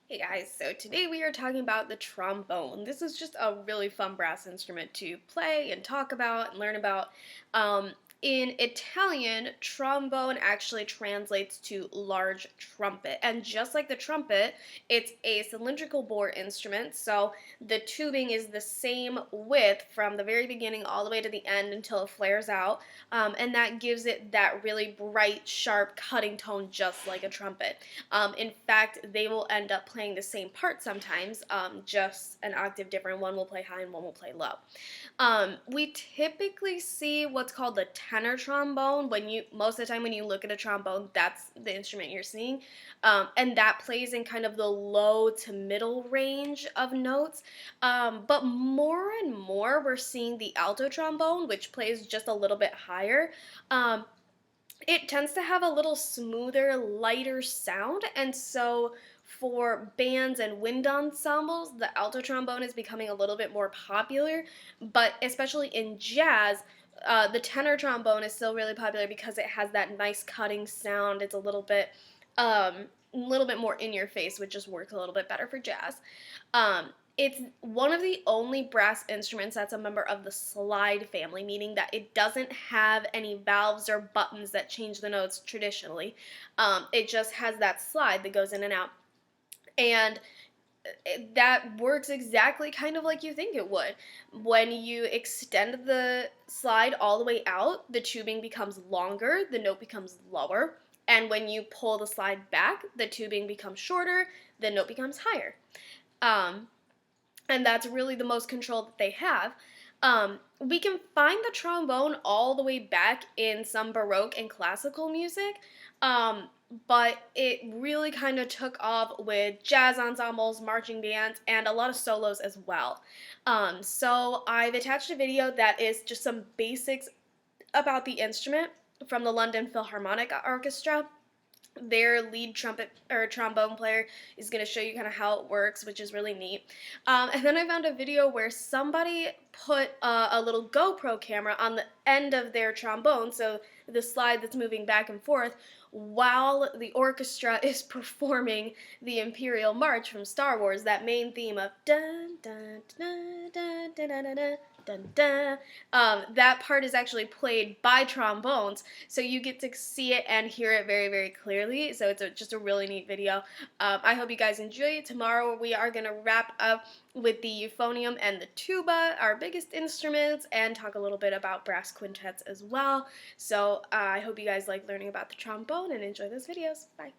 Hey guys, so today we are talking about the trombone. This is just a really fun brass instrument to play and talk about and learn about. In Italian, trombone actually translates to large trumpet. And just like the trumpet, it's a cylindrical bore instrument, so the tubing is the same width from the very beginning all the way to the end until it flares out. And that gives it that really bright, sharp, cutting tone just like a trumpet. In fact, they will end up playing the same part sometimes, just an octave different. One will play high and one will play low. We typically see what's called the tenor trombone. Most of the time when you look at a trombone, that's the instrument you're seeing, and that plays in kind of the low to middle range of notes. But more and more, we're seeing the alto trombone, which plays just a little bit higher. It tends to have a little smoother, lighter sound, and so for bands and wind ensembles, the alto trombone is becoming a little bit more popular, but especially in jazz, the tenor trombone is still really popular because it has that nice cutting sound. It's a little bit more in your face, which just works a little bit better for jazz. It's one of the only brass instruments that's a member of the slide family, meaning that it doesn't have any valves or buttons that change the notes traditionally. It just has that slide that goes in and out. And that works exactly kind of like you think it would. When you extend the slide all the way out, the tubing becomes longer, the note becomes lower. And when you pull the slide back, the tubing becomes shorter, the note becomes higher. Um, and that's really the most control that they have. We can find the trombone all the way back in some Baroque and classical music, but it really kind of took off with jazz ensembles, marching bands, and a lot of solos as well. So I've attached a video that is just some basics about the instrument from the London Philharmonic Orchestra. Their lead trumpet or trombone player is going to show you kind of how it works, which is really neat. And then I found a video where somebody put a little GoPro camera on the end of their trombone, so the slide that's moving back and forth, while the orchestra is performing the Imperial March from Star Wars, that main theme of dun dun dun dun dun dun dun dun. Dun, dun. That part is actually played by trombones, so you get to see it and hear it very, very clearly. So it's just a really neat video. I hope you guys enjoy it. Tomorrow we are going to wrap up with the euphonium and the tuba, our biggest instruments, and talk a little bit about brass quintets as well. So I hope you guys like learning about the trombone and enjoy those videos. Bye.